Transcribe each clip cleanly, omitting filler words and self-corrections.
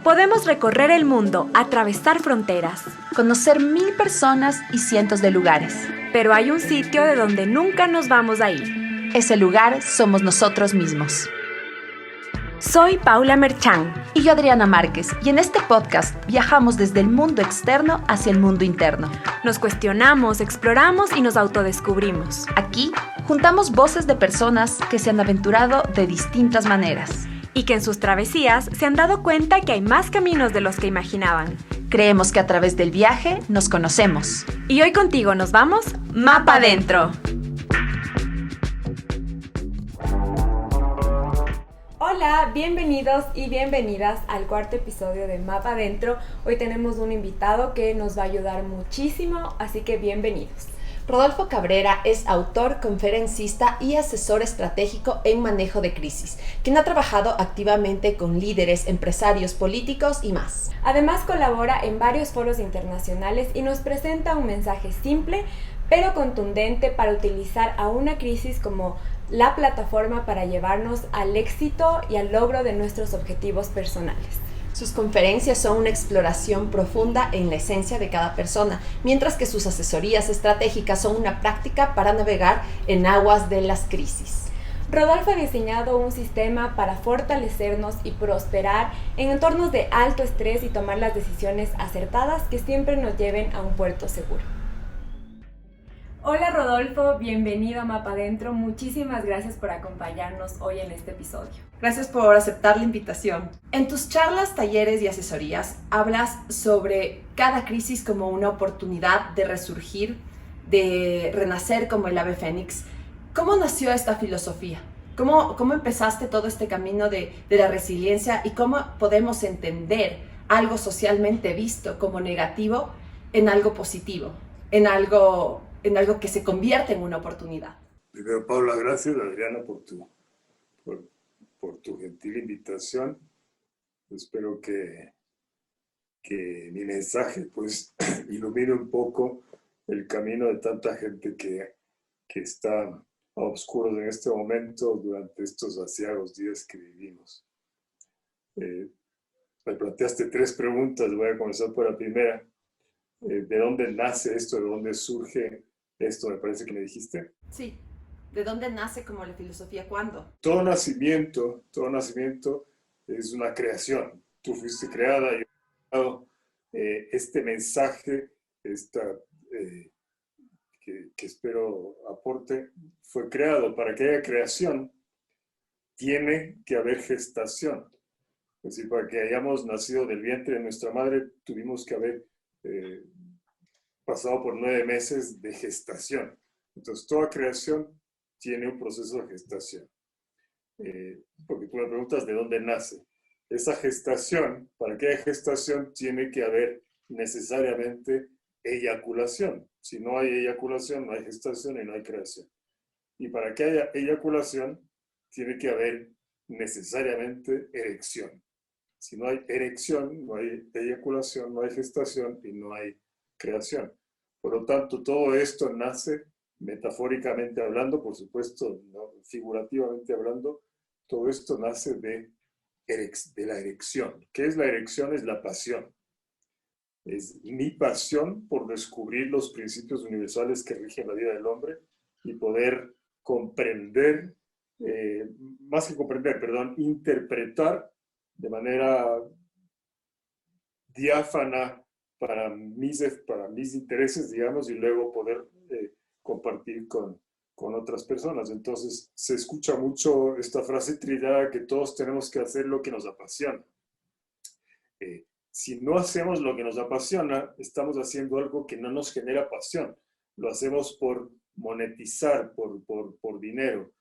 Podemos recorrer el mundo, atravesar fronteras, conocer 1000 personas y cientos de lugares. pero hay un sitio de donde nunca nos vamos a ir. Ese lugar somos nosotros mismos. Soy Paula Merchán. Y yo, Adriana Márquez, y en este podcast viajamos desde el mundo externo hacia el mundo interno. Nos cuestionamos, exploramos y nos autodescubrimos. Aquí juntamos voces de personas que se han aventurado de distintas maneras. Y que en sus travesías se han dado cuenta que hay más caminos de los que imaginaban. Creemos que a través del viaje nos conocemos. Y hoy contigo nos vamos Mapa Adentro. Hola, bienvenidos y bienvenidas al cuarto episodio de Mapa Adentro. Hoy tenemos un invitado que nos va a ayudar muchísimo, así que bienvenidos. Rodolfo Cabrera es autor, conferencista y asesor estratégico en manejo de crisis, quien ha trabajado activamente con líderes, empresarios, políticos y más. Además colabora en varios foros internacionales y nos presenta un mensaje simple pero contundente para utilizar a una crisis como la plataforma para llevarnos al éxito y al logro de nuestros objetivos personales. Sus conferencias son una exploración profunda en la esencia de cada persona, mientras que sus asesorías estratégicas son una práctica para navegar en aguas de las crisis. Rodolfo ha diseñado un sistema para fortalecernos y prosperar en entornos de alto estrés y tomar las decisiones acertadas que siempre nos lleven a un puerto seguro. Hola Rodolfo, bienvenido a Mapa Adentro. Muchísimas gracias por acompañarnos hoy en este episodio. Gracias por aceptar la invitación. En tus charlas, talleres y asesorías hablas sobre cada crisis como una oportunidad de resurgir, de renacer como el ave fénix. ¿Cómo nació esta filosofía? ¿Cómo empezaste todo este camino de la resiliencia y cómo podemos entender algo socialmente visto como negativo en algo positivo, en algo que se convierte en una oportunidad? Primero, Paula, gracias, Adriana, por tu gentil invitación. Espero que mi mensaje pues ilumine un poco el camino de tanta gente que está a oscuros en este momento durante estos aciagos días que vivimos. Me planteaste 3 preguntas, voy a comenzar por la primera. ¿De dónde nace esto? ¿De dónde surge esto? Me parece que me dijiste. Sí. ¿De dónde nace como la filosofía? ¿Cuándo? Todo nacimiento es una creación. Tú fuiste creada y este mensaje, que espero aporte, fue creado. Para que haya creación, tiene que haber gestación. Es decir, para que hayamos nacido del vientre de nuestra madre, tuvimos que haber pasado por 9 meses de gestación. Entonces, toda creación tiene un proceso de gestación. Porque tú me preguntas de dónde nace. Esa gestación, para que haya gestación, tiene que haber necesariamente eyaculación. Si no hay eyaculación, no hay gestación y no hay creación. Y para que haya eyaculación, tiene que haber necesariamente erección. Si no hay erección, no hay eyaculación, no hay gestación y no hay creación. Por lo tanto, todo esto nace, metafóricamente hablando, por supuesto, no, figurativamente hablando, todo esto nace de la erección. ¿Qué es la erección? Es la pasión. Es mi pasión por descubrir los principios universales que rigen la vida del hombre y poder comprender, más que comprender, perdón, interpretar de manera diáfana para mis intereses, digamos, y luego poder compartir con otras personas. Entonces, se escucha mucho esta frase trillada que todos tenemos que hacer lo que nos apasiona. Si no hacemos lo que nos apasiona, estamos haciendo algo que no nos genera pasión. Lo hacemos por monetizar, por dinero,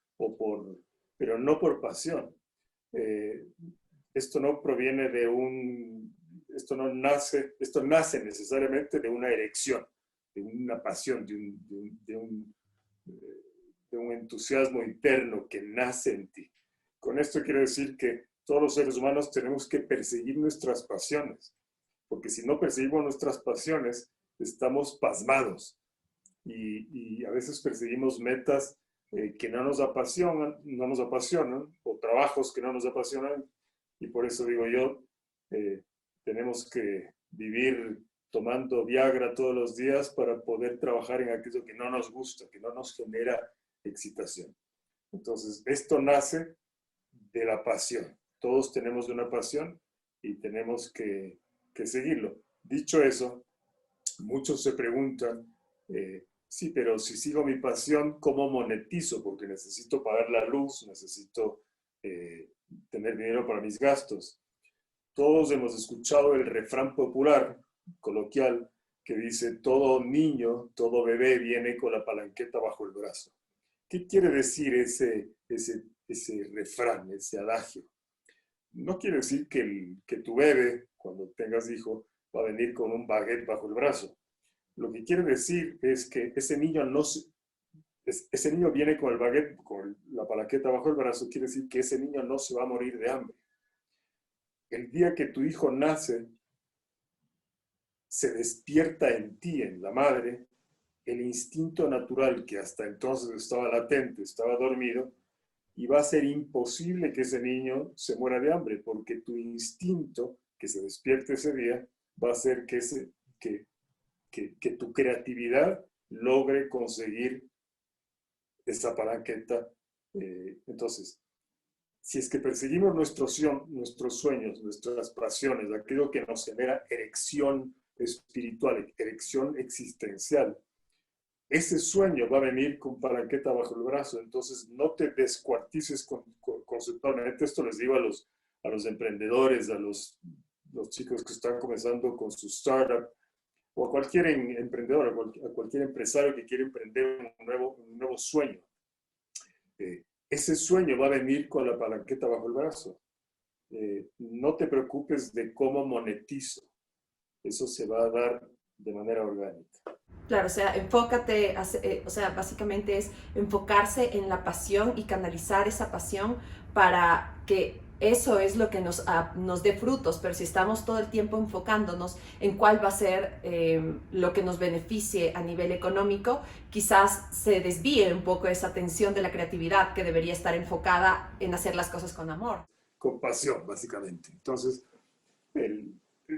pero no por pasión. Esto no proviene esto nace necesariamente de una erección, de una pasión, de un entusiasmo interno que nace en ti. Con esto quiero decir que todos los seres humanos tenemos que perseguir nuestras pasiones, porque si no perseguimos nuestras pasiones, estamos pasmados y a veces perseguimos metas que no nos apasionan, o trabajos que no nos apasionan, Y por eso digo yo, tenemos que vivir tomando Viagra todos los días para poder trabajar en aquello que no nos gusta, que no nos genera excitación. Entonces, esto nace de la pasión. Todos tenemos una pasión y tenemos que seguirlo. Dicho eso, muchos se preguntan, sí, pero si sigo mi pasión, ¿cómo monetizo? Porque necesito pagar la luz, necesito tener dinero para mis gastos. Todos hemos escuchado el refrán popular, coloquial, que dice, todo niño, todo bebé viene con la palanqueta bajo el brazo. ¿Qué quiere decir ese refrán, ese adagio? No quiere decir que tu bebé, cuando tengas hijo, va a venir con un baguette bajo el brazo. Lo que quiere decir es que ese niño viene con el baguette, con la palanqueta bajo el brazo, quiere decir que ese niño no se va a morir de hambre. El día que tu hijo nace, se despierta en ti, en la madre, el instinto natural que hasta entonces estaba latente, estaba dormido, y va a ser imposible que ese niño se muera de hambre, porque tu instinto que se despierte ese día va a hacer que tu creatividad logre conseguir esa palanqueta. Entonces, si es que perseguimos nuestros sueños, nuestras pasiones, aquello que nos genera erección espiritual, erección existencial, ese sueño va a venir con palanqueta bajo el brazo. Entonces, no te descuartices conceptualmente. Esto les digo a los emprendedores, a los chicos que están comenzando con su startup, o a cualquier emprendedor, a cualquier empresario que quiere emprender un nuevo sueño. Ese sueño va a venir con la palanqueta bajo el brazo. No te preocupes de cómo monetizo. Eso se va a dar de manera orgánica. Claro, o sea, enfócate, o sea, básicamente es enfocarse en la pasión y canalizar esa pasión para que eso es lo que nos dé frutos, pero si estamos todo el tiempo enfocándonos en cuál va a ser lo que nos beneficie a nivel económico, quizás se desvíe un poco esa atención de la creatividad que debería estar enfocada en hacer las cosas con amor. Con pasión, básicamente. Entonces,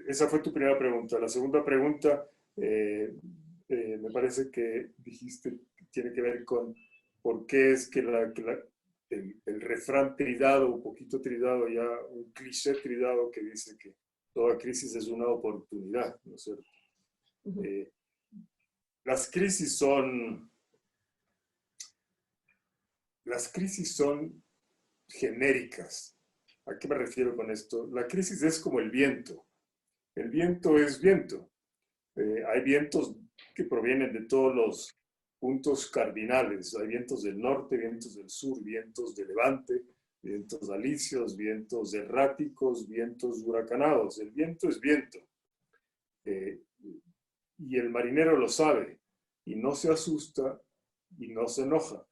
esa fue tu primera pregunta. La segunda pregunta, me parece que dijiste que tiene que ver con por qué es que el refrán tridado, un poquito tridado ya, un cliché tridado que dice que toda crisis es una oportunidad, ¿no es cierto? Uh-huh. Las crisis son genéricas. ¿A qué me refiero con esto? La crisis es como el viento. El viento es viento. Hay vientos que provienen de todos los puntos cardinales. Hay vientos del norte, vientos del sur, vientos de levante, vientos alisios, vientos erráticos, vientos huracanados. El viento es viento. Y el marinero lo sabe y no se asusta y no se enoja.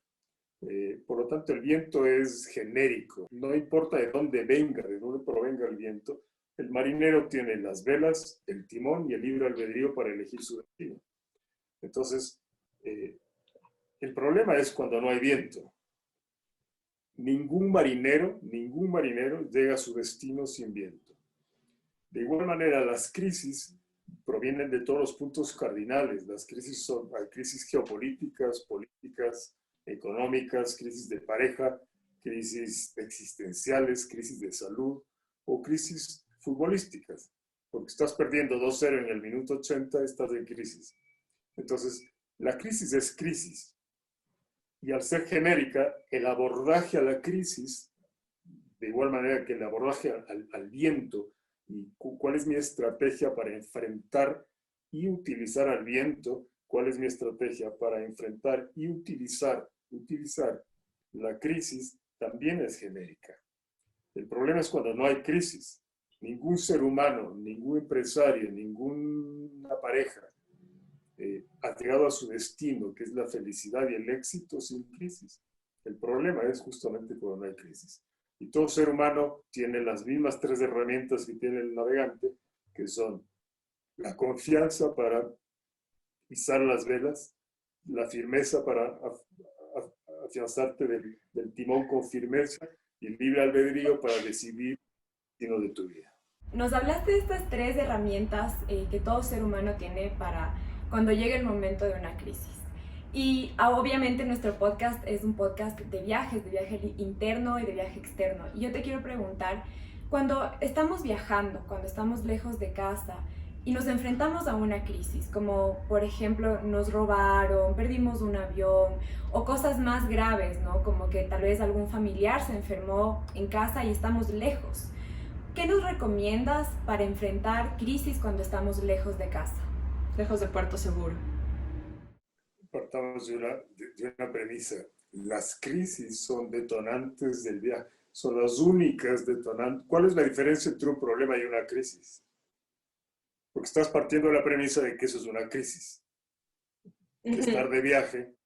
Por lo tanto, el viento es genérico. No importa de dónde venga, de dónde provenga el viento, el marinero tiene las velas, el timón y el libre albedrío para elegir su destino. Entonces, el problema es cuando no hay viento. Ningún marinero llega a su destino sin viento. De igual manera, las crisis provienen de todos los puntos cardinales. Las crisis hay crisis geopolíticas, políticas, económicas, crisis de pareja, crisis existenciales, crisis de salud o crisis futbolísticas. Porque estás perdiendo 2-0 en el minuto 80, estás en crisis. Entonces, la crisis es crisis. Y al ser genérica, el abordaje a la crisis, de igual manera que el abordaje al viento, y cuál es mi estrategia para enfrentar y utilizar al viento, cuál es mi estrategia para enfrentar y utilizar la crisis, también es genérica. El problema es cuando no hay crisis. Ningún ser humano, ningún empresario, ninguna pareja ha llegado a su destino, que es la felicidad y el éxito, sin crisis. El problema es justamente cuando no hay crisis. Y todo ser humano tiene las mismas 3 herramientas que tiene el navegante, que son la confianza para izar las velas, la firmeza para afianzarte del timón con firmeza y el libre albedrío para decidir destino de tu vida. Nos hablaste de estas 3 herramientas que todo ser humano tiene para cuando llegue el momento de una crisis. Y obviamente nuestro podcast es un podcast de viajes, de viaje interno y de viaje externo. Y yo te quiero preguntar, cuando estamos viajando, cuando estamos lejos de casa y nos enfrentamos a una crisis, como por ejemplo nos robaron, perdimos un avión o cosas más graves, ¿no? Como que tal vez algún familiar se enfermó en casa y estamos lejos. ¿Qué nos recomiendas para enfrentar crisis cuando estamos lejos de casa? Lejos de puerto seguro. Partamos de una premisa. Las crisis son detonantes del viaje, son las únicas detonantes. ¿Cuál es la diferencia entre un problema y una crisis? Porque estás partiendo de la premisa de que eso es una crisis. Que estar de viaje,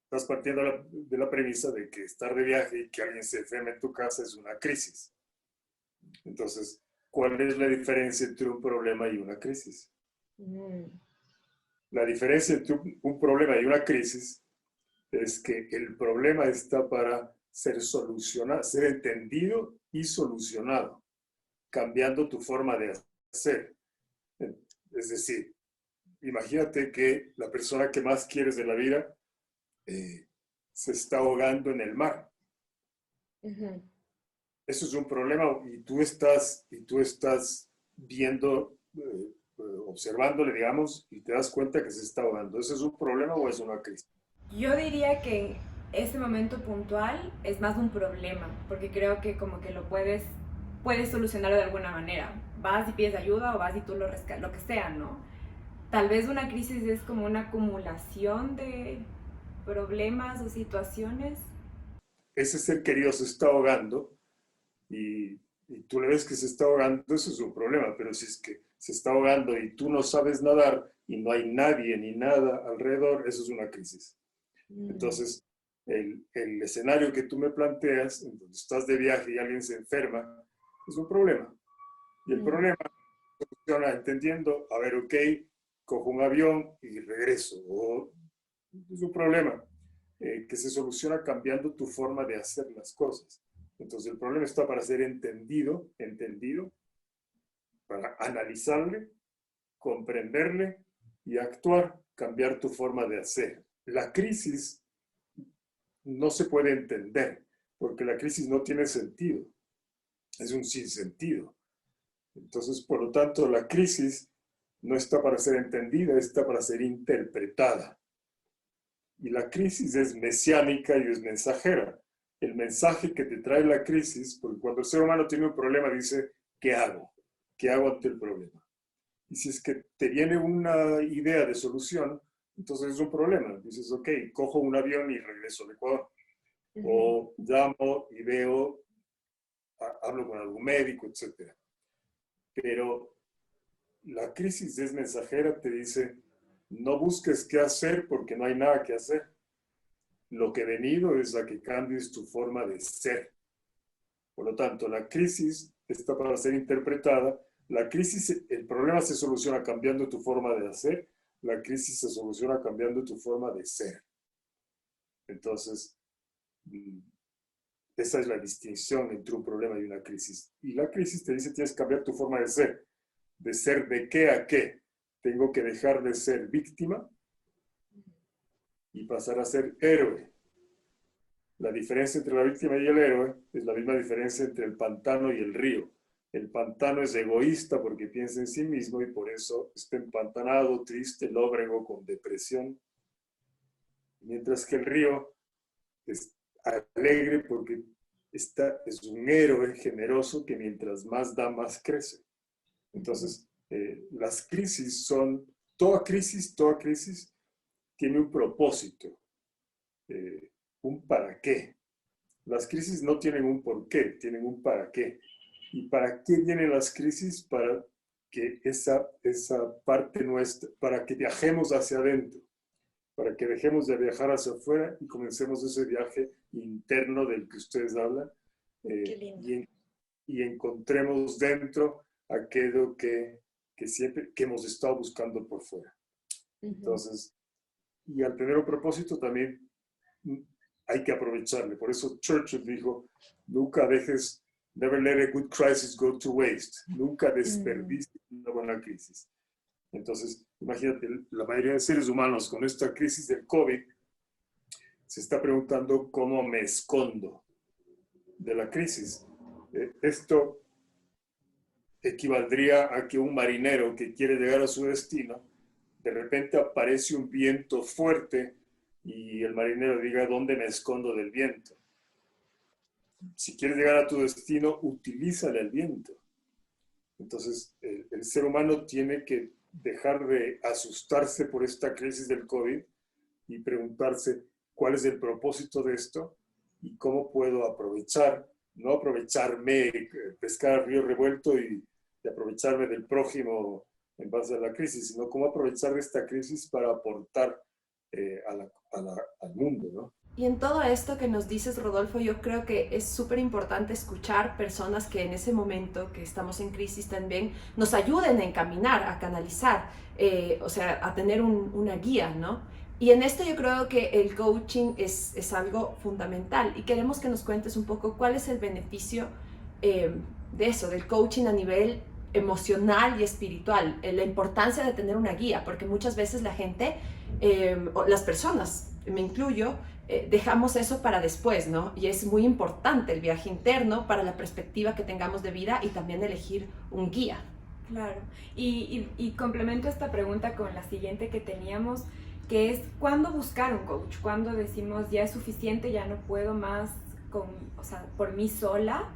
estás partiendo de la premisa de que estar de viaje y que alguien se enferme en tu casa es una crisis. Entonces, ¿cuál es la diferencia entre un problema y una crisis? La diferencia entre un problema y una crisis es que el problema está para ser solucionado, ser entendido y solucionado, cambiando tu forma de hacer. Es decir, imagínate que la persona que más quieres de la vida se está ahogando en el mar. Eso es un problema y tú estás viendo, observándole, digamos, y te das cuenta que se está ahogando. ¿Eso es un problema o es una crisis? Yo diría que en este momento puntual es más un problema, porque creo que como que lo puedes solucionarlo de alguna manera. Vas y pides ayuda o vas y tú lo que sea, ¿no? Tal vez una crisis es como una acumulación de problemas o situaciones. Ese ser querido se está ahogando y tú le ves que se está ahogando, eso es un problema, pero si es que se está ahogando y tú no sabes nadar y no hay nadie ni nada alrededor, eso es una crisis. Entonces, el escenario que tú me planteas, en donde estás de viaje y alguien se enferma, es un problema. Y el problema se soluciona entendiendo, a ver, ok, cojo un avión y regreso. O es un problema que se soluciona cambiando tu forma de hacer las cosas. Entonces, el problema está para ser entendido, para analizarle, comprenderle y actuar, cambiar tu forma de hacer. La crisis no se puede entender, porque la crisis no tiene sentido, es un sinsentido. Entonces, por lo tanto, la crisis no está para ser entendida, está para ser interpretada. Y la crisis es mesiánica y es mensajera. El mensaje que te trae la crisis, porque cuando el ser humano tiene un problema dice, ¿qué hago? ¿Qué hago ante el problema? Y si es que te viene una idea de solución, entonces es un problema. Dices, ok, cojo un avión y regreso al Ecuador. O llamo y veo, hablo con algún médico, etc. Pero la crisis es mensajera, te dice, no busques qué hacer porque no hay nada que hacer. Lo que he venido es a que cambies tu forma de ser. Por lo tanto, la crisis está para ser interpretada. La crisis, el problema se soluciona cambiando tu forma de hacer. La crisis se soluciona cambiando tu forma de ser. Entonces, esa es la distinción entre un problema y una crisis. Y la crisis te dice, tienes que cambiar tu forma de ser. ¿De ser de qué a qué? Tengo que dejar de ser víctima y pasar a ser héroe. La diferencia entre la víctima y el héroe es la misma diferencia entre el pantano y el río. El pantano es egoísta porque piensa en sí mismo y por eso está empantanado, triste, lóbrego, con depresión. Mientras que el río es alegre porque es un héroe generoso que mientras más da, más crece. Entonces, las crisis son, toda crisis tiene un propósito, un para qué. Las crisis no tienen un por qué, tienen un para qué. ¿Y para qué vienen las crisis? Para que esa parte nuestra, para que viajemos hacia adentro, para que dejemos de viajar hacia afuera y comencemos ese viaje interno del que ustedes hablan y encontremos dentro aquello que siempre que hemos estado buscando por fuera. Entonces, y al tener un propósito también hay que aprovecharle. Por eso Churchill dijo, nunca dejes Never let a good crisis go to waste. Nunca desperdicies una buena crisis. Entonces, imagínate, la mayoría de seres humanos con esta crisis del COVID se está preguntando cómo me escondo de la crisis. Esto equivaldría a que un marinero que quiere llegar a su destino, de repente aparece un viento fuerte y el marinero diga, ¿dónde me escondo del viento? Si quieres llegar a tu destino, utilízale el viento. Entonces, el ser humano tiene que dejar de asustarse por esta crisis del COVID y preguntarse cuál es el propósito de esto y cómo puedo aprovechar, no aprovecharme, pescar al río revuelto y aprovecharme del prójimo en base a la crisis, sino cómo aprovechar esta crisis para aportar al mundo, ¿no? Y en todo esto que nos dices, Rodolfo, yo creo que es súper importante escuchar personas que en ese momento que estamos en crisis también nos ayuden a encaminar, a canalizar, o sea, a tener una guía, ¿no? Y en esto yo creo que el coaching es algo fundamental y queremos que nos cuentes un poco cuál es el beneficio de eso, del coaching a nivel emocional y espiritual, la importancia de tener una guía, porque muchas veces la gente, las personas, me incluyo, dejamos eso para después, ¿no? Y es muy importante el viaje interno para la perspectiva que tengamos de vida y también elegir un guía. Claro, y complemento esta pregunta con la siguiente que teníamos, que es ¿cuándo buscar un coach? ¿Cuándo decimos ya es suficiente, ya no puedo más por mí sola?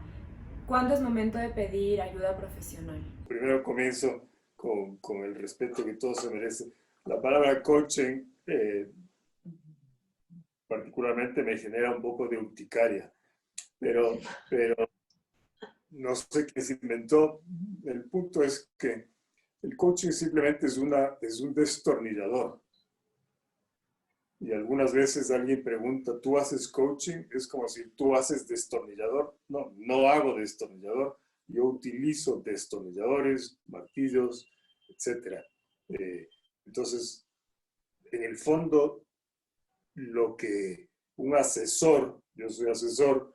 ¿Cuándo es momento de pedir ayuda profesional? Primero comienzo con el respeto que todo se merece. La palabra coaching particularmente me genera un poco de urticaria, pero no sé quién se inventó. El punto es que el coaching simplemente es un destornillador. Y algunas veces alguien pregunta, ¿tú haces coaching? Es como si tú haces destornillador. No, no hago destornillador. Yo utilizo destornilladores, martillos, etc. Entonces, en el fondo, lo que un asesor, yo soy asesor,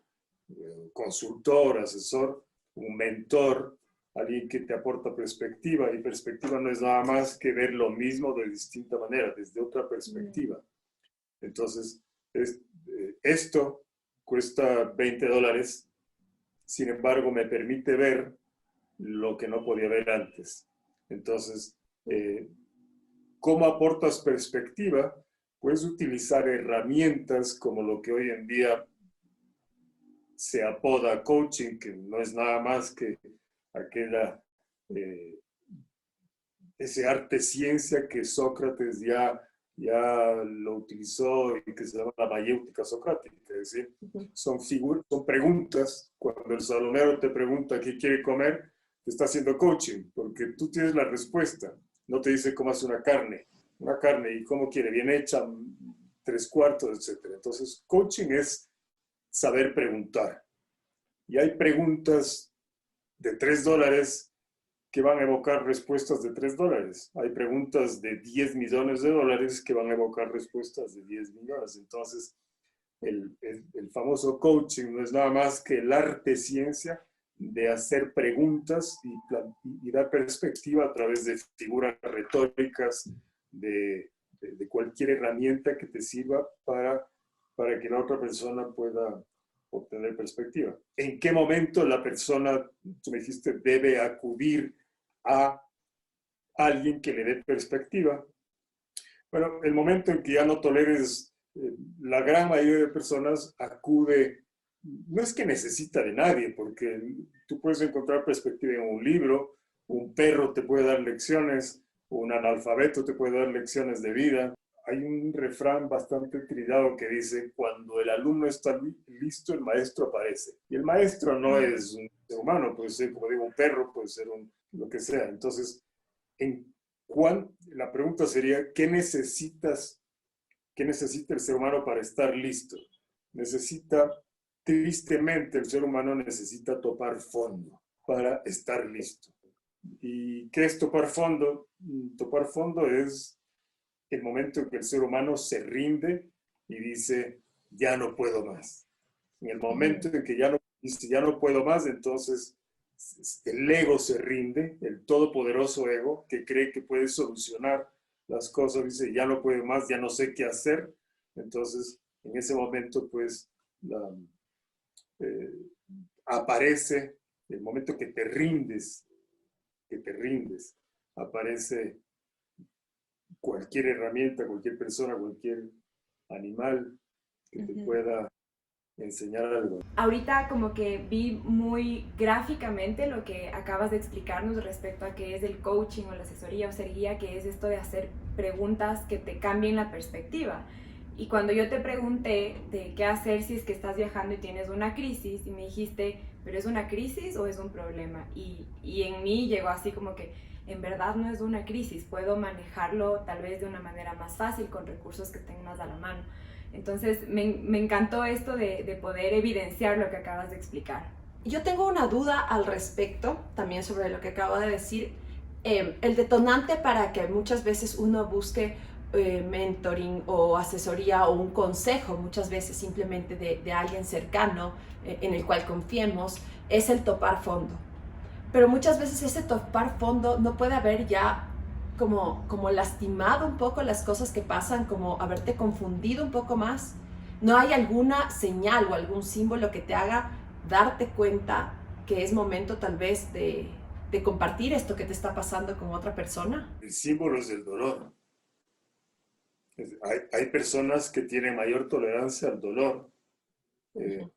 consultor, asesor, un mentor, alguien que te aporta perspectiva, y perspectiva no es nada más que ver lo mismo de distinta manera, desde otra perspectiva. Entonces, esto cuesta $20, sin embargo, me permite ver lo que no podía ver antes. Entonces, ¿cómo aportas perspectiva? Puedes utilizar herramientas como lo que hoy en día se apoda coaching, que no es nada más que ese arte ciencia que Sócrates ya lo utilizó y que se llama la mayéutica socrática. Es decir, son preguntas. Cuando el salonero te pregunta qué quiere comer, te está haciendo coaching, porque tú tienes la respuesta. No te dice cómo hace una carne y cómo quiere, bien hecha, 3/4, etc. Entonces, coaching es saber preguntar. Y hay preguntas de $3 que van a evocar respuestas de $3. Hay preguntas de $10 millones que van a evocar respuestas de 10 millones. Entonces, el famoso coaching no es nada más que el arte ciencia de hacer preguntas y dar perspectiva a través de figuras retóricas, de cualquier herramienta que te sirva para que la otra persona pueda obtener perspectiva. ¿En qué momento la persona, tú me dijiste, debe acudir a alguien que le dé perspectiva? Bueno, el momento en que ya no toleres, la gran mayoría de personas acude, no es que necesita de nadie, porque tú puedes encontrar perspectiva en un libro, un perro te puede dar lecciones, un analfabeto te puede dar lecciones de vida. Hay un refrán bastante trillado que dice, cuando el alumno está listo, el maestro aparece. Y el maestro no es un ser humano, puede ser, como digo, un perro, puede ser lo que sea. Entonces, la pregunta sería, ¿qué necesita el ser humano para estar listo? Tristemente, el ser humano necesita topar fondo para estar listo. ¿Y qué es topar fondo? Topar fondo es el momento en que el ser humano se rinde y dice, ya no puedo más. En el momento en que ya no dice, ya no puedo más, entonces el ego se rinde, el todopoderoso ego que cree que puede solucionar las cosas, dice, ya no puedo más, ya no sé qué hacer. Entonces, en ese momento, pues, eh, aparece el momento que te rindes, aparece cualquier herramienta, cualquier persona, cualquier animal que te pueda enseñar algo. Ahorita como que vi muy gráficamente lo que acabas de explicarnos respecto a qué es el coaching o la asesoría o ser guía, que es esto de hacer preguntas que te cambien la perspectiva. Y cuando yo te pregunté de qué hacer si es que estás viajando y tienes una crisis, y me dijiste, ¿pero es una crisis o es un problema? Y en mí llegó así como que, en verdad no es una crisis, puedo manejarlo tal vez de una manera más fácil con recursos que tengo más a la mano. Entonces me encantó esto de poder evidenciar lo que acabas de explicar. Yo tengo una duda al respecto, también sobre lo que acabo de decir. El detonante para que muchas veces uno busque mentoring o asesoría o un consejo, muchas veces simplemente de alguien cercano en el cual confiemos, es el topar fondo. Pero muchas veces ese topar fondo no puede haber ya como lastimado un poco las cosas que pasan, como haberte confundido un poco más. ¿No hay alguna señal o algún símbolo que te haga darte cuenta que es momento tal vez de compartir esto que te está pasando con otra persona? El símbolo es el dolor. Hay personas que tienen mayor tolerancia al dolor. Eh,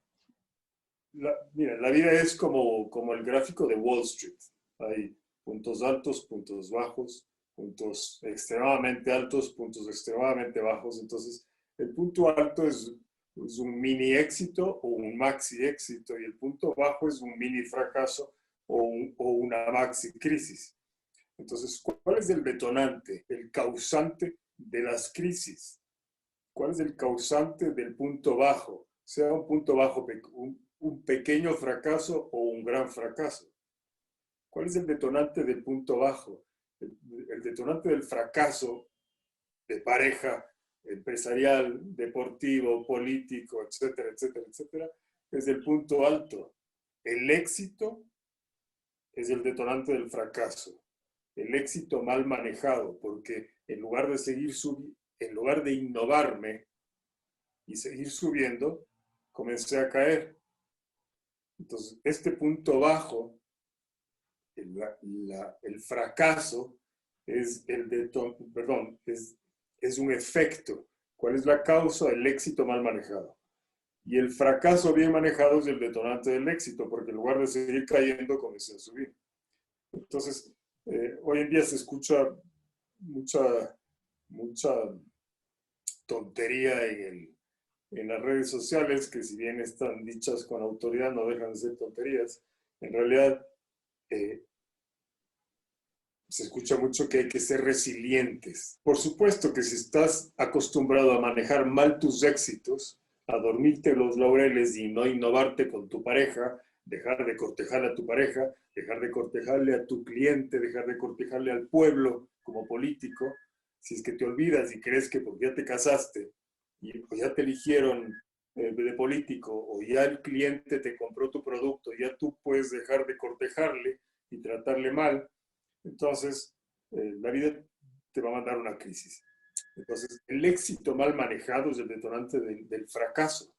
Mira, la vida es como el gráfico de Wall Street. Hay puntos altos, puntos bajos, puntos extremadamente altos, puntos extremadamente bajos. Entonces, el punto alto es un mini éxito o un maxi éxito y el punto bajo es un mini fracaso o una maxi crisis. Entonces, ¿cuál es el detonante, el causante de las crisis? ¿Cuál es el causante del punto bajo? Sea un punto bajo, un pequeño fracaso o un gran fracaso. ¿Cuál es el detonante del punto bajo? El detonante del fracaso de pareja, empresarial, deportivo, político, etcétera, etcétera, etcétera, es el punto alto. El éxito es el detonante del fracaso. El éxito mal manejado, porque en lugar de en lugar de innovarme y seguir subiendo, comencé a caer. Entonces, este punto bajo, el fracaso, es es un efecto. ¿Cuál es la causa? El éxito mal manejado. Y el fracaso bien manejado es el detonante del éxito, porque en lugar de seguir cayendo, comencé a subir. Entonces, hoy en día se escucha mucha tontería en las redes sociales, que si bien están dichas con autoridad, no dejan de ser tonterías. En realidad, se escucha mucho que hay que ser resilientes. Por supuesto que si estás acostumbrado a manejar mal tus éxitos, a dormirte los laureles y no innovarte con tu pareja, dejar de cortejar a tu pareja, dejar de cortejarle a tu cliente, dejar de cortejarle al pueblo como político, si es que te olvidas y crees que porque ya te casaste o ya te eligieron de político o ya el cliente te compró tu producto, ya tú puedes dejar de cortejarle y tratarle mal, entonces la vida te va a mandar una crisis. Entonces, el éxito mal manejado es el detonante del fracaso.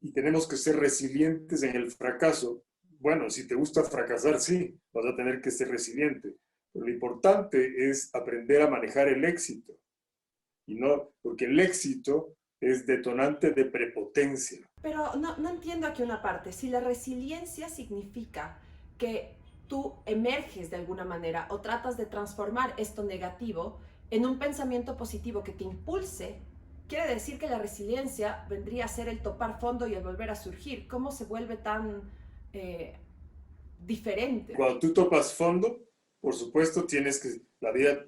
Y tenemos que ser resilientes en el fracaso. Bueno, si te gusta fracasar, sí, vas a tener que ser resiliente. Pero lo importante es aprender a manejar el éxito. Y no, porque el éxito es detonante de prepotencia. Pero no entiendo aquí una parte. Si la resiliencia significa que tú emerges de alguna manera o tratas de transformar esto negativo en un pensamiento positivo que te impulse, quiere decir que la resiliencia vendría a ser el topar fondo y el volver a surgir. ¿Cómo se vuelve tan diferente? Cuando tú topas fondo, por supuesto la vida,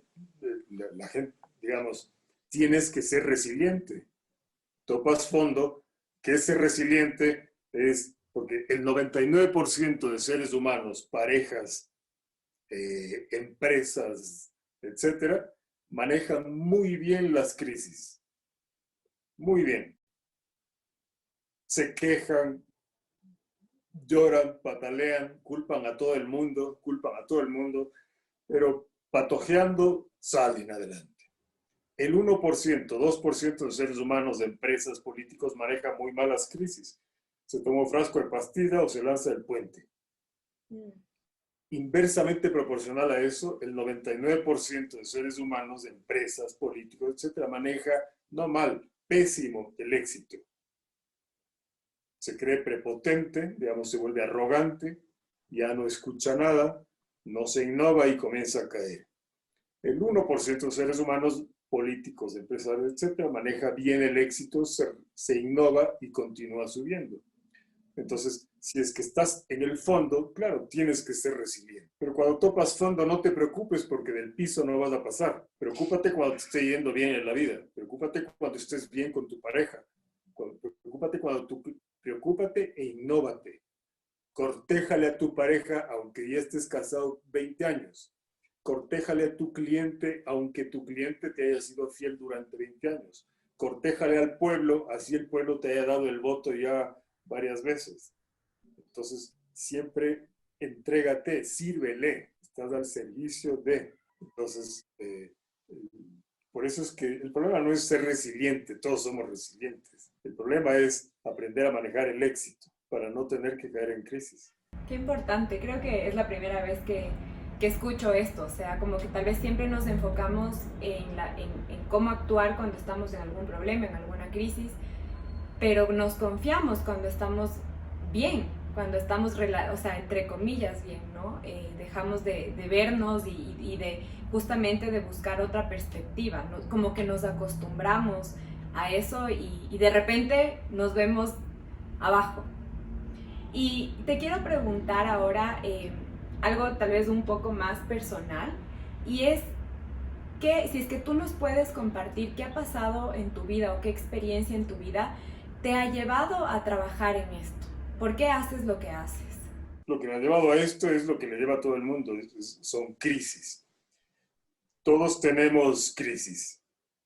la gente, digamos, tienes que ser resiliente. Topas fondo, que ser resiliente es porque el 99% de seres humanos, parejas, empresas, etcétera, manejan muy bien las crisis. Muy bien. Se quejan, lloran, patalean, culpan a todo el mundo, pero patojeando salen adelante. El 1%, 2% de seres humanos, de empresas, políticos manejan muy malas crisis. Se toma un frasco de pastilla o se lanza del puente. Inversamente proporcional a eso, el 99% de seres humanos, de empresas, políticos, etcétera, maneja no mal, pésimo el éxito. Se cree prepotente, digamos, se vuelve arrogante, ya no escucha nada, no se innova y comienza a caer. El 1% de seres humanos, políticos, empresarios, etcétera, maneja bien el éxito, se innova y continúa subiendo. Entonces, si es que estás en el fondo, claro, tienes que ser resiliente. Pero cuando topas fondo, no te preocupes porque del piso no vas a pasar. Preocúpate cuando te esté yendo bien en la vida. Preocúpate cuando estés bien con tu pareja. Preocúpate e innóvate. Cortéjale a tu pareja aunque ya estés casado 20 años. Cortéjale a tu cliente aunque tu cliente te haya sido fiel durante 20 años. Cortéjale al pueblo, así el pueblo te haya dado el voto ya varias veces. Entonces, siempre entrégate, sírvele, estás al servicio de. Entonces, por eso es que el problema no es ser resiliente, todos somos resilientes. El problema es aprender a manejar el éxito para no tener que caer en crisis. Qué importante, creo que es la primera vez que escucho esto, o sea, como que tal vez siempre nos enfocamos en cómo actuar cuando estamos en algún problema, en alguna crisis, pero nos confiamos cuando estamos bien, cuando estamos, o sea, entre comillas bien, ¿no? Dejamos de vernos y de justamente de buscar otra perspectiva, ¿no? Como que nos acostumbramos a eso y de repente nos vemos abajo. Y te quiero preguntar ahora algo tal vez un poco más personal, y es que si es que tú nos puedes compartir qué ha pasado en tu vida o qué experiencia en tu vida te ha llevado a trabajar en esto. ¿Por qué haces lo que haces? Lo que me ha llevado a esto es lo que le lleva a todo el mundo, son crisis. Todos tenemos crisis,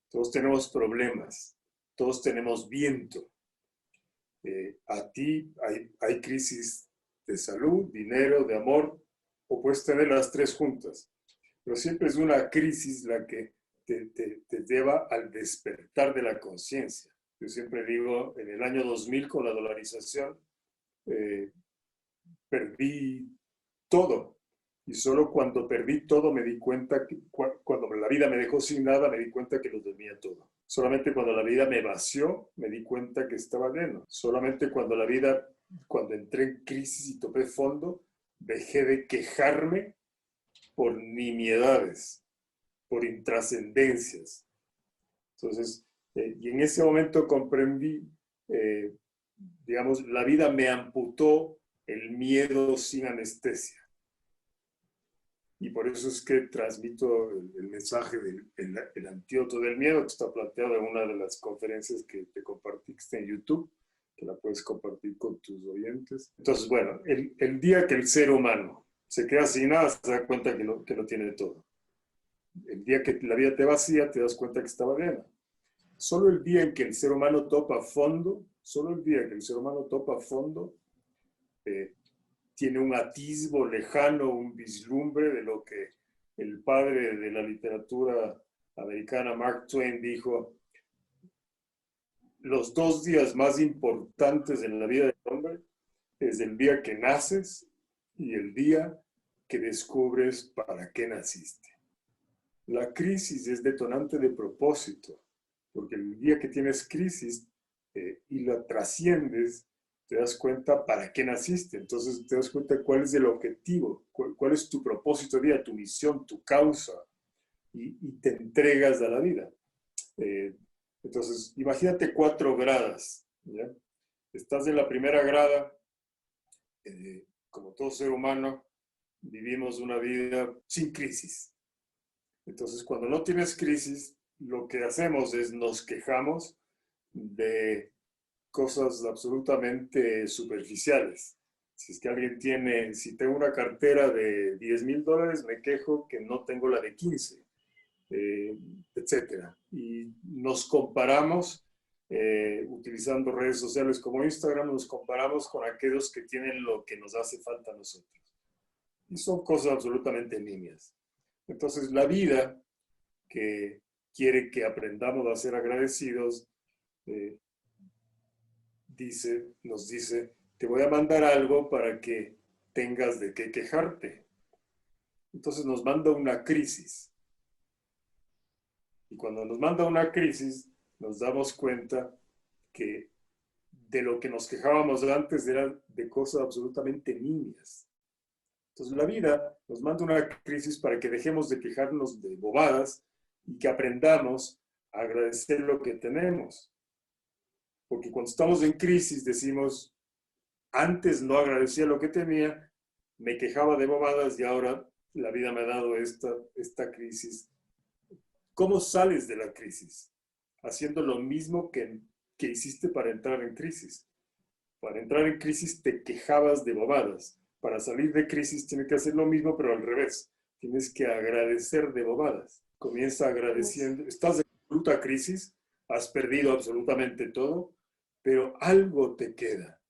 todos tenemos problemas, todos tenemos viento. A ti hay crisis de salud, dinero, de amor, o puedes tener las tres juntas. Pero siempre es una crisis la que te lleva al despertar de la conciencia. Yo siempre digo, en el año 2000 con la dolarización, perdí todo. Y solo cuando perdí todo me di cuenta, cuando la vida me dejó sin nada, me di cuenta que lo tenía todo. Solamente cuando la vida me vació, me di cuenta que estaba lleno. Solamente cuando entré en crisis y topé fondo, dejé de quejarme por nimiedades, por intrascendencias. Entonces, y en ese momento comprendí, digamos, la vida me amputó el miedo sin anestesia. Y por eso es que transmito el mensaje del antídoto del miedo, que está planteado en una de las conferencias que te compartí, que está en YouTube, que la puedes compartir con tus oyentes. Entonces, bueno, el día que el ser humano se queda sin nada, se da cuenta que lo tiene todo. El día que la vida te vacía, te das cuenta que estaba llena. Solo el día en que el ser humano topa fondo, tiene un atisbo lejano, un vislumbre de lo que el padre de la literatura americana, Mark Twain, dijo: los 2 días más importantes en la vida del hombre es el día que naces y el día que descubres para qué naciste. La crisis es detonante de propósito, porque el día que tienes crisis y la trasciendes, te das cuenta para qué naciste. Entonces te das cuenta cuál es el objetivo, cuál es tu propósito de vida, tu misión, tu causa, y te entregas a la vida. Entonces, imagínate 4 gradas, ¿ya? Estás en la primera grada, como todo ser humano, vivimos una vida sin crisis. Entonces, cuando no tienes crisis, lo que hacemos es nos quejamos de cosas absolutamente superficiales. Si es que alguien si tengo una cartera de $10,000, me quejo que no tengo la de 15, etcétera. Y nos comparamos utilizando redes sociales como Instagram, nos comparamos con aquellos que tienen lo que nos hace falta a nosotros. Y son cosas absolutamente nimias. Entonces, la vida que quiere que aprendamos a ser agradecidos, nos dice, te voy a mandar algo para que tengas de qué quejarte. Entonces nos manda una crisis. Y cuando nos manda una crisis, nos damos cuenta que de lo que nos quejábamos antes era de cosas absolutamente nimias. Entonces la vida nos manda una crisis para que dejemos de quejarnos de bobadas y que aprendamos a agradecer lo que tenemos. Porque cuando estamos en crisis decimos, antes no agradecía lo que tenía, me quejaba de bobadas y ahora la vida me ha dado esta crisis. ¿Cómo sales de la crisis? Haciendo lo mismo que hiciste para entrar en crisis. Para entrar en crisis te quejabas de bobadas. Para salir de crisis tienes que hacer lo mismo, pero al revés. Tienes que agradecer de bobadas. Comienza agradeciendo. Estás en absoluta crisis, has perdido absolutamente todo, pero algo te queda.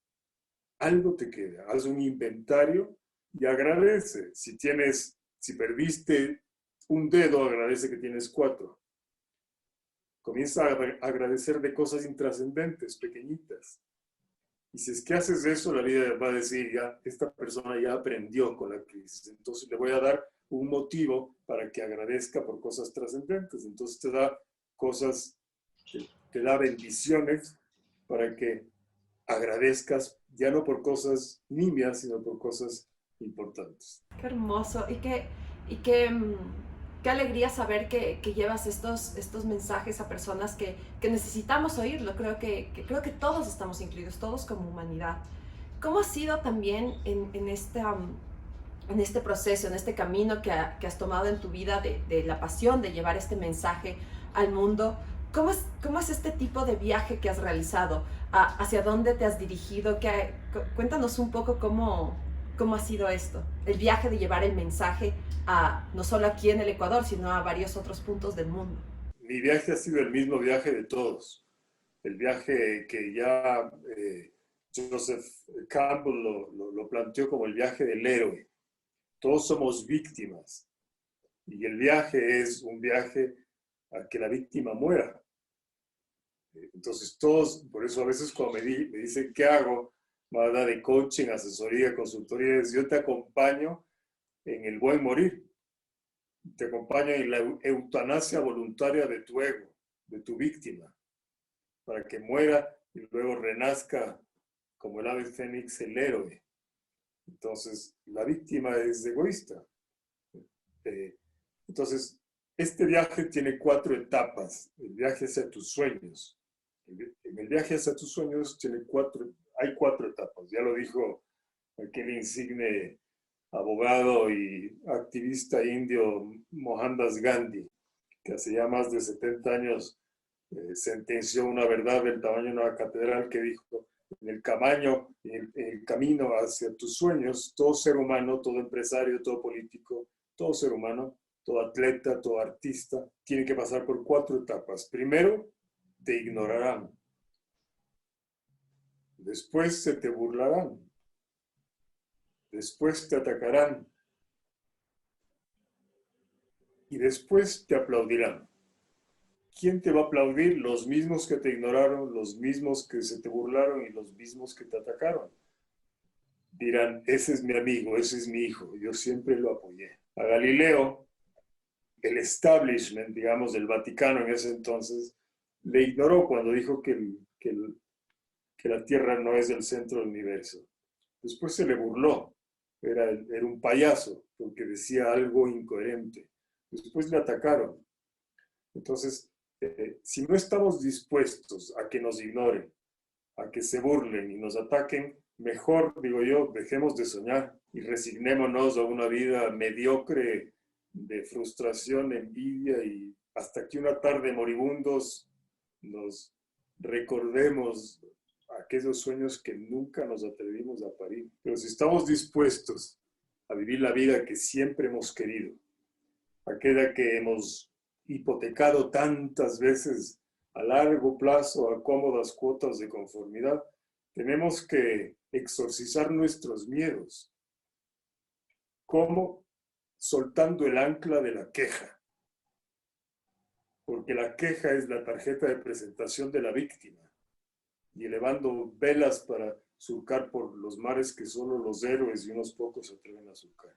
Algo te queda. Haz un inventario y agradece. Si perdiste un dedo, agradece que tienes 4. Comienza a agradecer de cosas intrascendentes, pequeñitas. Y si es que haces eso, la vida va a decir, ya, esta persona ya aprendió con la crisis. Entonces le voy a dar un motivo para que agradezca por cosas trascendentes. Entonces te da cosas, te da bendiciones para que agradezcas ya no por cosas nimias, sino por cosas importantes. Qué hermoso y qué alegría saber que llevas estos mensajes a personas que necesitamos oírlo. Creo que todos estamos incluidos, todos como humanidad. ¿Cómo ha sido también en este proceso, en este camino que has tomado en tu vida de la pasión de llevar este mensaje al mundo? ¿Cómo es este tipo de viaje que has realizado? ¿Hacia dónde te has dirigido? Cuéntanos un poco cómo ha sido esto, el viaje de llevar el mensaje no solo aquí en el Ecuador, sino a varios otros puntos del mundo. Mi viaje ha sido el mismo viaje de todos. El viaje que ya Joseph Campbell lo planteó como el viaje del héroe. Todos somos víctimas. Y el viaje es un viaje a que la víctima muera. Entonces todos, por eso a veces cuando me dicen ¿qué hago? Me habla de coaching, asesoría, consultoría. Yo te acompaño en el buen morir. Te acompaño en la eutanasia voluntaria de tu ego, de tu víctima, para que muera y luego renazca como el ave fénix, el héroe. Entonces, la víctima es egoísta. Entonces, este viaje tiene 4 etapas. El viaje hacia tus sueños. En el viaje hacia tus sueños hay 4 etapas. Ya lo dijo aquel insigne abogado y activista indio Mohandas Gandhi, que hace ya más de 70 años sentenció una verdad del tamaño de una catedral que dijo, en el camino hacia tus sueños, todo ser humano, todo empresario, todo político, todo ser humano, todo atleta, todo artista, tiene que pasar por 4 etapas. Primero, te ignorarán. Después se te burlarán. Después te atacarán. Y después te aplaudirán. ¿Quién te va a aplaudir? Los mismos que te ignoraron, los mismos que se te burlaron y los mismos que te atacaron. Dirán, ese es mi amigo, ese es mi hijo, yo siempre lo apoyé. A Galileo, el establishment, digamos, del Vaticano en ese entonces, le ignoró cuando dijo que la Tierra no es el centro del universo. Después se le burló, era un payaso, porque decía algo incoherente. Después le atacaron. Entonces, si no estamos dispuestos a que nos ignoren, a que se burlen y nos ataquen, mejor, digo yo, dejemos de soñar y resignémonos a una vida mediocre de frustración, envidia y hasta que una tarde moribundos nos recordemos aquellos sueños que nunca nos atrevimos a parir. Pero si estamos dispuestos a vivir la vida que siempre hemos querido, aquella que hemos hipotecado tantas veces a largo plazo a cómodas cuotas de conformidad, tenemos que exorcizar nuestros miedos. ¿Cómo? Soltando el ancla de la queja. Porque la queja es la tarjeta de presentación de la víctima. Y elevando velas para surcar por los mares que solo los héroes y unos pocos se atreven a surcar.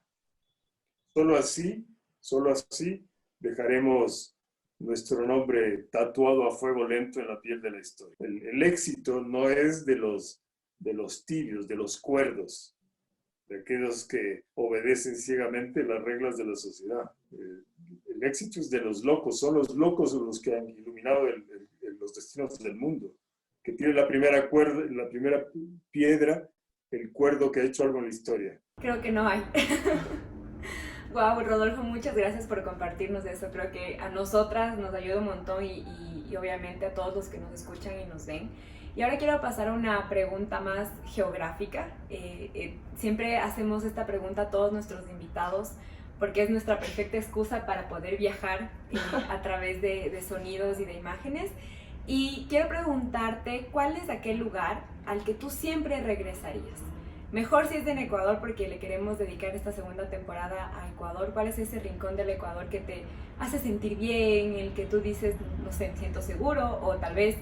Solo así dejaremos nuestro nombre tatuado a fuego lento en la piel de la historia. El éxito no es de los tibios, de los cuerdos, de aquellos que obedecen ciegamente las reglas de la sociedad. El éxito es de los locos, son los locos los que han iluminado los destinos del mundo, que tiene la primera piedra, el cuerdo que ha hecho algo en la historia. Creo que no hay. Wow, Rodolfo, muchas gracias por compartirnos eso. Creo que a nosotras nos ayuda un montón y obviamente a todos los que nos escuchan y nos ven. Y ahora quiero pasar a una pregunta más geográfica. Siempre hacemos esta pregunta a todos nuestros invitados porque es nuestra perfecta excusa para poder viajar a través de sonidos y de imágenes. Y quiero preguntarte, ¿cuál es aquel lugar al que tú siempre regresarías? Mejor si es en Ecuador, porque le queremos dedicar esta segunda temporada a Ecuador. ¿Cuál es ese rincón del Ecuador que te hace sentir bien, el que tú dices, no sé, me siento seguro? O tal vez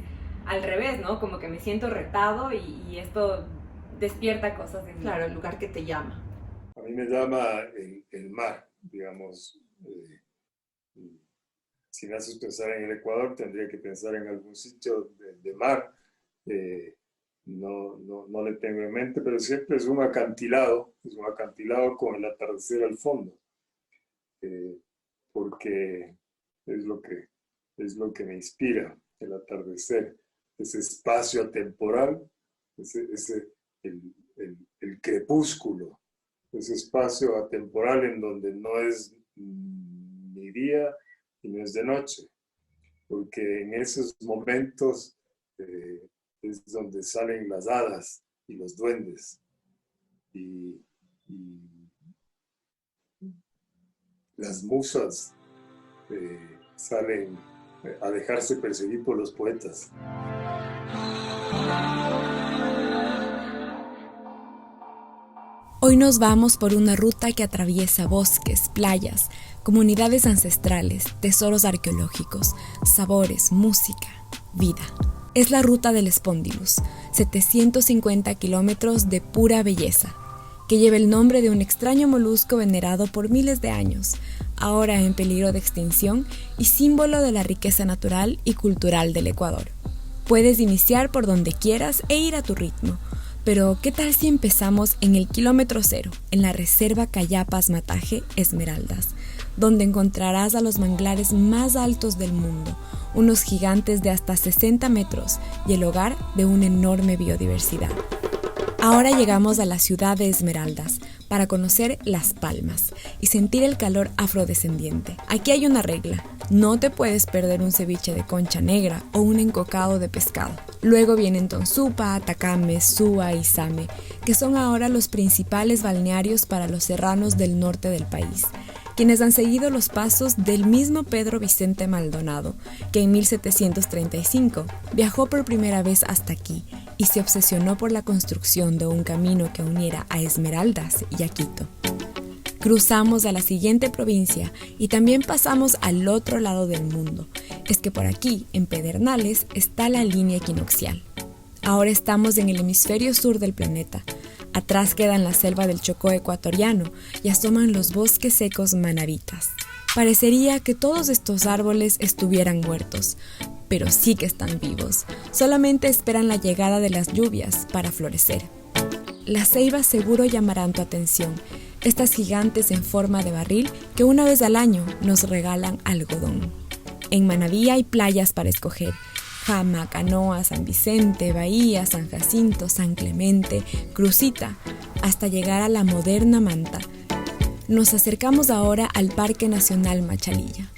al revés, ¿no? Como que me siento retado y esto despierta cosas en mí. Claro, el lugar que te llama. A mí me llama el mar, digamos. Si me haces pensar en el Ecuador, tendría que pensar en algún sitio de mar. No le tengo en mente, pero siempre es un acantilado con el atardecer al fondo, porque es lo que me inspira, el atardecer, ese espacio atemporal, el crepúsculo, ese espacio atemporal en donde no es ni día y no es de noche, porque en esos momentos es donde salen las hadas y los duendes y las musas salen a dejarse perseguir por los poetas. Hoy nos vamos por una ruta que atraviesa bosques, playas, comunidades ancestrales, tesoros arqueológicos, sabores, música, vida. Es la ruta del Spondylus, 750 kilómetros de pura belleza, que lleva el nombre de un extraño molusco venerado por miles de años, ahora en peligro de extinción y símbolo de la riqueza natural y cultural del Ecuador. Puedes iniciar por donde quieras e ir a tu ritmo, pero ¿qué tal si empezamos en el kilómetro cero, en la reserva Cayapas-Mataje Esmeraldas, donde encontrarás a los manglares más altos del mundo, unos gigantes de hasta 60 metros y el hogar de una enorme biodiversidad? Ahora llegamos a la ciudad de Esmeraldas para conocer Las Palmas y sentir el calor afrodescendiente. Aquí hay una regla: no te puedes perder un ceviche de concha negra o un encocado de pescado. Luego vienen Tonsupa, Atacame, Suba y Same, que son ahora los principales balnearios para los serranos del norte del país, quienes han seguido los pasos del mismo Pedro Vicente Maldonado, que en 1735 viajó por primera vez hasta aquí y se obsesionó por la construcción de un camino que uniera a Esmeraldas y a Quito. Cruzamos a la siguiente provincia y también pasamos al otro lado del mundo. Es que por aquí, en Pedernales, está la línea equinoccial. Ahora estamos en el hemisferio sur del planeta. Atrás quedan la selva del Chocó ecuatoriano y asoman los bosques secos manabitas. Parecería que todos estos árboles estuvieran muertos, pero sí que están vivos. Solamente esperan la llegada de las lluvias para florecer. Las ceibas seguro llamarán tu atención, estas gigantes en forma de barril que una vez al año nos regalan algodón. En Manabí hay playas para escoger: Jama, Canoa, San Vicente, Bahía, San Jacinto, San Clemente, Crucita, hasta llegar a la moderna Manta. Nos acercamos ahora al Parque Nacional Machalilla.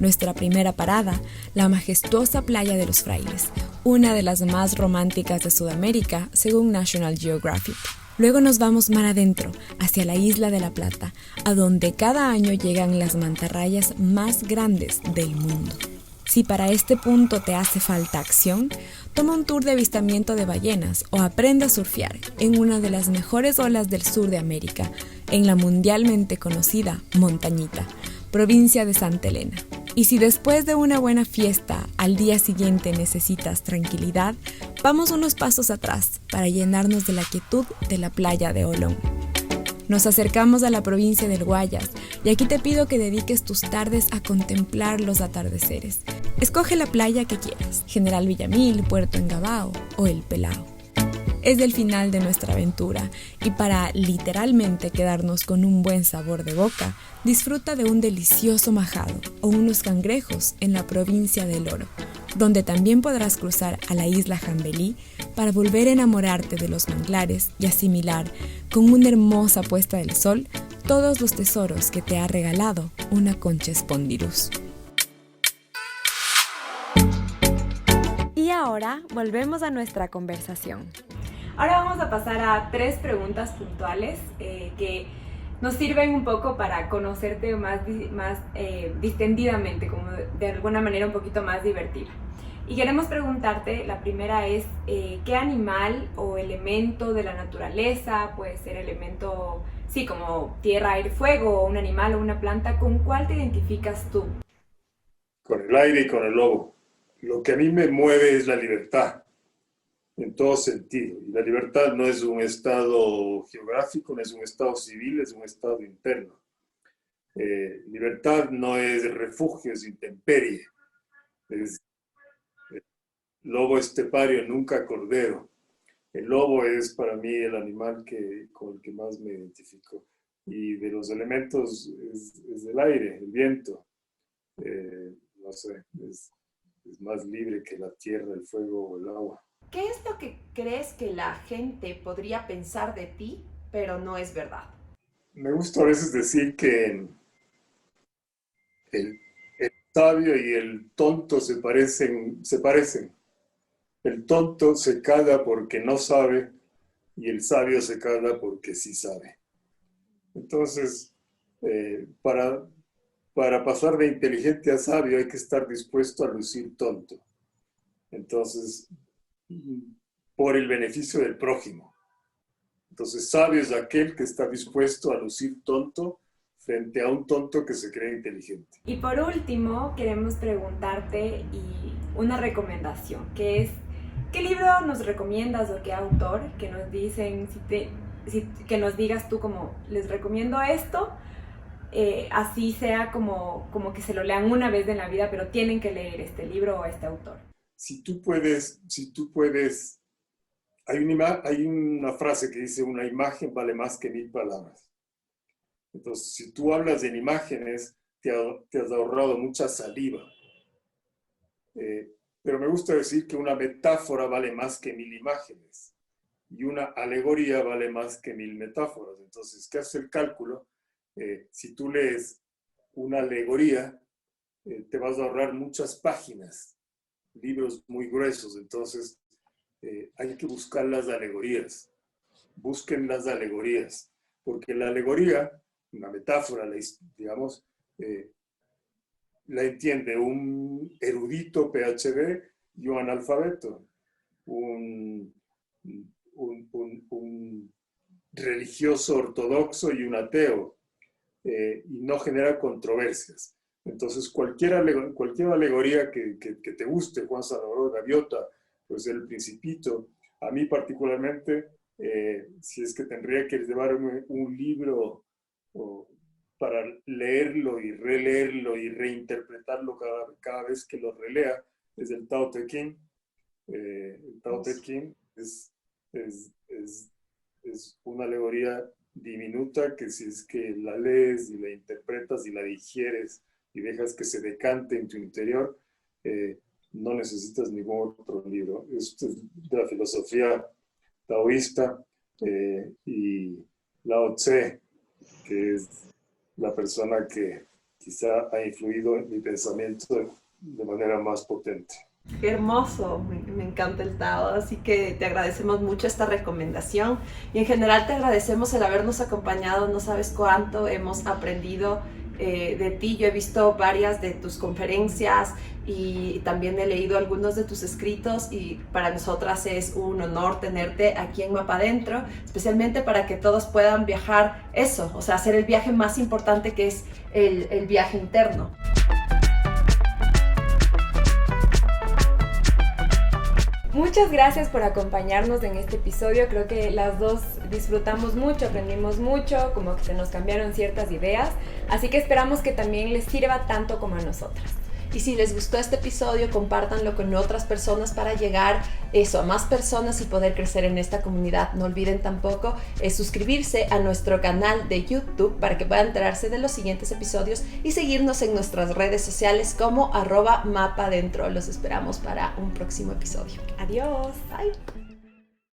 Nuestra primera parada, la majestuosa Playa de los Frailes, una de las más románticas de Sudamérica, según National Geographic. Luego nos vamos mar adentro, hacia la Isla de la Plata, a donde cada año llegan las mantarrayas más grandes del mundo. Si para este punto te hace falta acción, toma un tour de avistamiento de ballenas o aprende a surfear en una de las mejores olas del sur de América, en la mundialmente conocida Montañita, provincia de Santa Elena. Y si después de una buena fiesta al día siguiente necesitas tranquilidad, vamos unos pasos atrás para llenarnos de la quietud de la playa de Olón. Nos acercamos a la provincia del Guayas y aquí te pido que dediques tus tardes a contemplar los atardeceres. Escoge la playa que quieras, General Villamil, Puerto Engabao o El Pelao. Es el final de nuestra aventura y para literalmente quedarnos con un buen sabor de boca, disfruta de un delicioso majado o unos cangrejos en la provincia del Oro, donde también podrás cruzar a la isla Jambelí para volver a enamorarte de los manglares y asimilar con una hermosa puesta del sol todos los tesoros que te ha regalado una concha Spondylus. Y ahora volvemos a nuestra conversación. Ahora vamos a pasar a 3 preguntas puntuales que nos sirven un poco para conocerte más distendidamente, como de alguna manera un poquito más divertida. Y queremos preguntarte, la primera es, ¿qué animal o elemento de la naturaleza, puede ser elemento, sí, como tierra, aire, fuego, o un animal o una planta, con cuál te identificas tú? Con el aire y con el lobo. Lo que a mí me mueve es la libertad, en todo sentido. Y la libertad no es un estado geográfico, no es un estado civil, es un estado interno. Libertad no es refugio, es intemperie. Es lobo estepario, nunca cordero. El lobo es para mí el animal con el que más me identifico. Y de los elementos es el aire, el viento. No sé, es más libre que la tierra, el fuego o el agua. ¿Qué es lo que crees que la gente podría pensar de ti, pero no es verdad? Me gusta a veces decir que el sabio y el tonto se parecen. El tonto se cala porque no sabe y el sabio se cala porque sí sabe. Entonces, para pasar de inteligente a sabio hay que estar dispuesto a lucir tonto. Entonces, por el beneficio del prójimo. Entonces, sabio es aquel que está dispuesto a lucir tonto frente a un tonto que se cree inteligente. Y por último, queremos preguntarte una recomendación, que es, ¿qué libro nos recomiendas o qué autor? Que nos dicen, que nos digas tú como, les recomiendo esto, así sea como que se lo lean una vez en la vida, pero tienen que leer este libro o este autor. Si tú puedes, hay una frase que dice, una imagen vale más que 1000 palabras. Entonces, si tú hablas en imágenes, te has ahorrado mucha saliva. Pero me gusta decir que una metáfora vale más que 1000 imágenes y una alegoría vale más que 1000 metáforas. Entonces, ¿qué hace el cálculo? Si tú lees una alegoría, te vas a ahorrar muchas páginas, libros muy gruesos. Entonces, hay que buscar las alegorías. Busquen las alegorías, porque la alegoría, una metáfora, digamos, la entiende un erudito PhD y un analfabeto, un religioso ortodoxo y un ateo, y no genera controversias. Entonces, cualquier alegoría que te guste, Juan Salvador Gaviota, pues El Principito, a mí particularmente, si es que tendría que llevarme un libro para leerlo y releerlo y reinterpretarlo cada vez que lo relea, es el Tao Te Ching. El Tao Te Ching es una alegoría diminuta que si es que la lees y la interpretas y la digieres y dejas que se decante en tu interior, no necesitas ningún otro libro. Es de la filosofía taoísta, y Lao Tse, que es la persona que quizá ha influido en mi pensamiento de manera más potente. Qué hermoso, me encanta el Tao, así que te agradecemos mucho esta recomendación y en general te agradecemos el habernos acompañado. No sabes cuánto hemos aprendido de ti. Yo he visto varias de tus conferencias y también he leído algunos de tus escritos y para nosotras es un honor tenerte aquí en Mapa Adentro, especialmente para que todos puedan viajar eso, o sea, hacer el viaje más importante que es el viaje interno. Muchas gracias por acompañarnos en este episodio. Creo que las dos disfrutamos mucho, aprendimos mucho, como que se nos cambiaron ciertas ideas. Así que esperamos que también les sirva tanto como a nosotras. Y si les gustó este episodio, compártanlo con otras personas para llegar a más personas y poder crecer en esta comunidad. No olviden tampoco suscribirse a nuestro canal de YouTube para que puedan enterarse de los siguientes episodios y seguirnos en nuestras redes sociales como @mapaadentro. Los esperamos para un próximo episodio. Adiós. Bye.